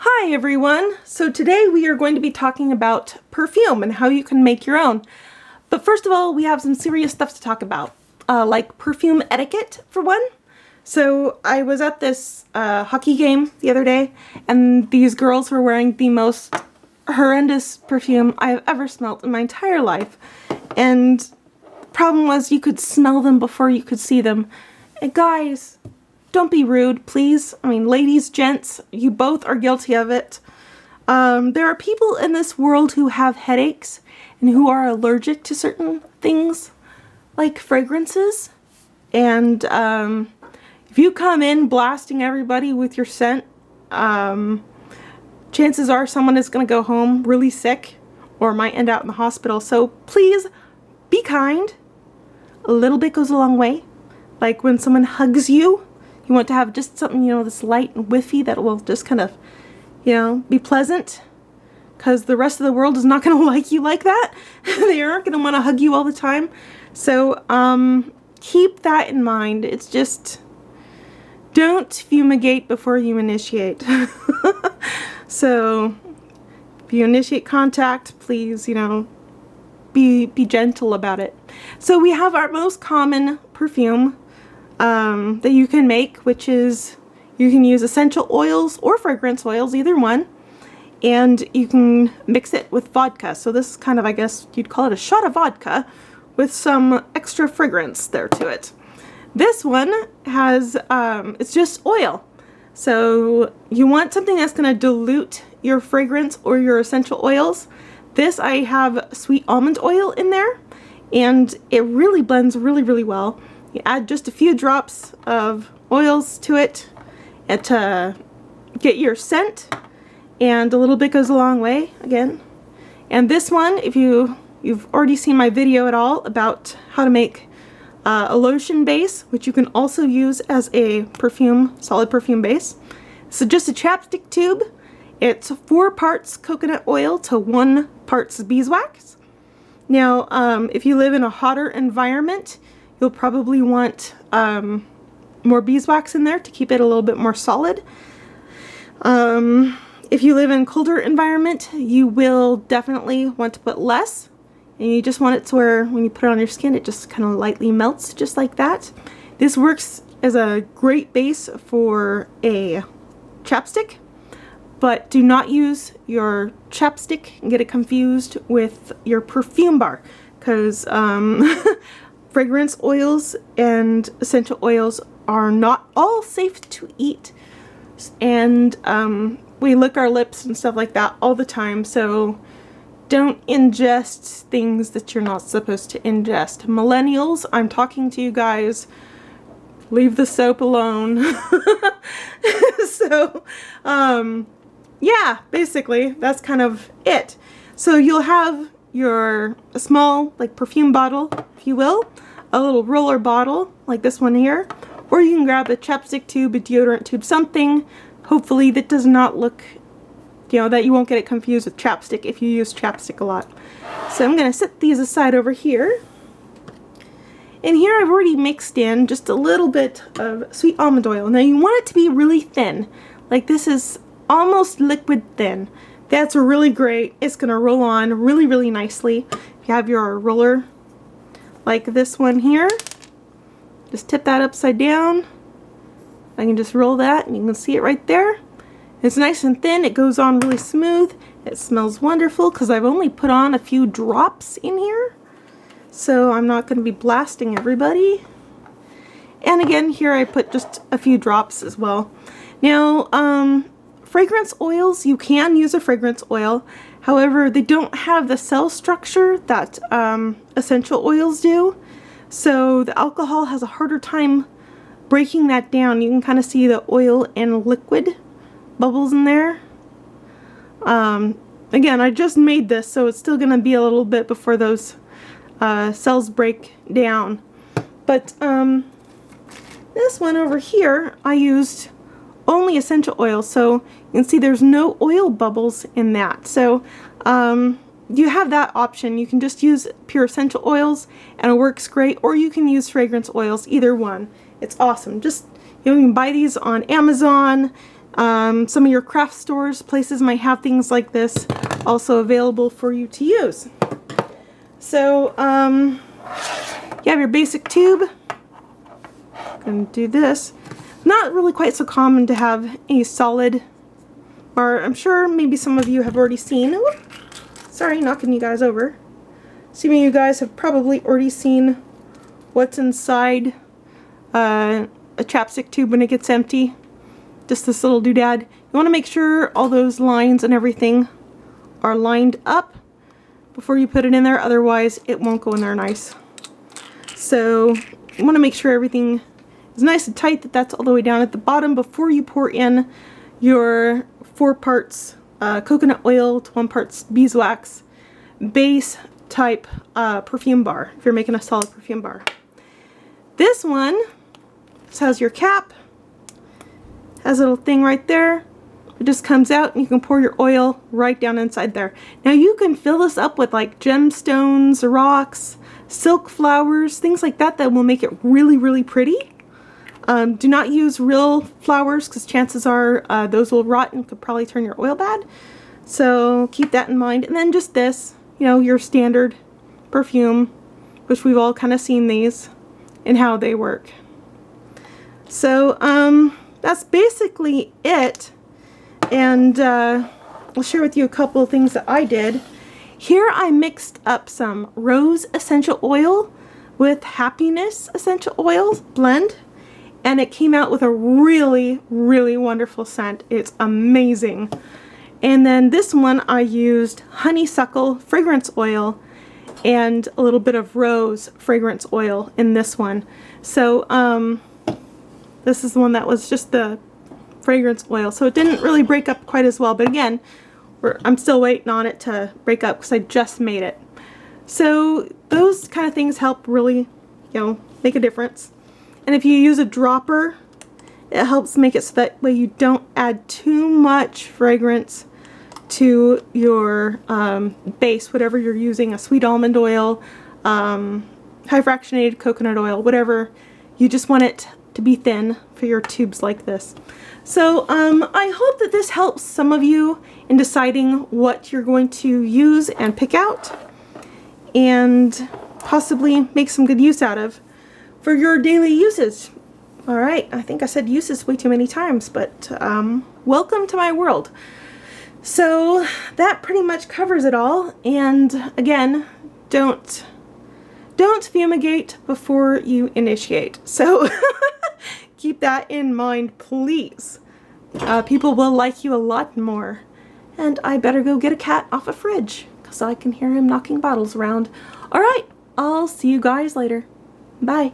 Hi everyone! So today we are going to be talking about perfume and how you can make your own. But first of all, we have some serious stuff to talk about, like perfume etiquette for one. So I was at this hockey game the other day, and these girls were wearing the most horrendous perfume I have ever smelled in my entire life. And the problem was you could smell them before you could see them. And guys, don't be rude, please. I mean, ladies, gents, you both are guilty of it. There are people in this world who have headaches and who are allergic to certain things, like fragrances. And if you come in blasting everybody with your scent, chances are someone is going to go home really sick or might end out in the hospital. So please be kind. A little bit goes a long way. Like when someone hugs you, you want to have just something, this light and whiffy that will just kind of, be pleasant. Because the rest of the world is not going to like you like that. They aren't going to want to hug you all the time. So, keep that in mind. It's just, don't fumigate before you initiate. So, if you initiate contact, please, be gentle about it. So we have our most common perfume that you can make, which is you can use essential oils or fragrance oils, either one, and you can mix it with vodka. So this is kind of, I guess you'd call it a shot of vodka with some extra fragrance there to it. This one has, it's just oil. So you want something that's going to dilute your fragrance or your essential oils. This, I have sweet almond oil in there, and it really blends really, really well. You add just a few drops of oils to it and to get your scent, and a little bit goes a long way again. And this one, if you've already seen my video at all about how to make a lotion base, which you can also use as a perfume, solid perfume base. So just a chapstick tube. It's 4 parts coconut oil to 1 parts beeswax. Now, if you live in a hotter environment, you'll probably want more beeswax in there to keep it a little bit more solid. If you live in a colder environment, you will definitely want to put less. And you just want it to where when you put it on your skin, it just kind of lightly melts just like that. This works as a great base for a chapstick, but do not use your chapstick and get it confused with your perfume bar, because fragrance oils and essential oils are not all safe to eat, and we lick our lips and stuff like that all the time, so don't ingest things that you're not supposed to ingest. Millennials, I'm talking to you guys. Leave the soap alone. So, yeah, basically, that's kind of it. So you'll have a small, like, perfume bottle, if you will, a little roller bottle, like this one here, or you can grab a chapstick tube, a deodorant tube, something, hopefully, that does not look, that you won't get it confused with chapstick if you use chapstick a lot. So I'm going to set these aside over here. And here I've already mixed in just a little bit of sweet almond oil. Now you want it to be really thin. Like this is almost liquid thin. That's really great. It's going to roll on really, really nicely. If you have your roller like this one here, just tip that upside down. I can just roll that and you can see it right there. It's nice and thin. It goes on really smooth. It smells wonderful because I've only put on a few drops in here. So I'm not going to be blasting everybody. And again, here I put just a few drops as well. Now, fragrance oils, you can use a fragrance oil. However, they don't have the cell structure that essential oils do. So the alcohol has a harder time breaking that down. You can kind of see the oil and liquid bubbles in there. Again, I just made this, so it's still going to be a little bit before those cells break down. But this one over here, I used only essential oil, so you can see there's no oil bubbles in that. So you have that option. You can just use pure essential oils and it works great, or you can use fragrance oils, either one. It's awesome. Just, you can buy these on Amazon. Some of your craft stores, places might have things like this also available for you to use. So you have your basic tube. I'm going to do this. Not really quite so common to have a solid, or I'm sure maybe some of you have already seen. Whoop, sorry, knocking you guys over. Some of you guys have probably already seen what's inside a chapstick tube when it gets empty. Just this little doodad. You want to make sure all those lines and everything are lined up before you put it in there, otherwise it won't go in there nice. So you want to make sure everything is nice and tight, that's all the way down at the bottom before you pour in your 4 parts coconut oil to 1 part beeswax base type perfume bar, if you're making a solid perfume bar. This one has your cap, has a little thing right there. It just comes out and you can pour your oil right down inside there. Now you can fill this up with like gemstones, rocks, silk flowers, things like that that will make it really, really pretty. Do not use real flowers because chances are those will rot and could probably turn your oil bad. So keep that in mind. And then just this, you know, your standard perfume, which we've all kind of seen these and how they work. So that's basically it. And I'll share with you a couple of things that I did. Here I mixed up some rose essential oil with happiness essential oil blend. And it came out with a really, really wonderful scent. It's amazing. And then this one I used honeysuckle fragrance oil and a little bit of rose fragrance oil in this one. So this is the one that was just the fragrance oil. So it didn't really break up quite as well. But again, I'm still waiting on it to break up because I just made it. So those kind of things help really, you know, make a difference. And if you use a dropper, it helps make it so that way you don't add too much fragrance to your base, whatever you're using, a sweet almond oil, high fractionated coconut oil, whatever. You just want it to be thin for your tubes like this. So I hope that this helps some of you in deciding what you're going to use and pick out and possibly make some good use out of for your daily uses. Alright, I think I said uses way too many times, but welcome to my world. So that pretty much covers it all. And again, don't fumigate before you initiate. So keep that in mind, please. People will like you a lot more. And I better go get a cat off a fridge because I can hear him knocking bottles around. Alright, I'll see you guys later. Bye.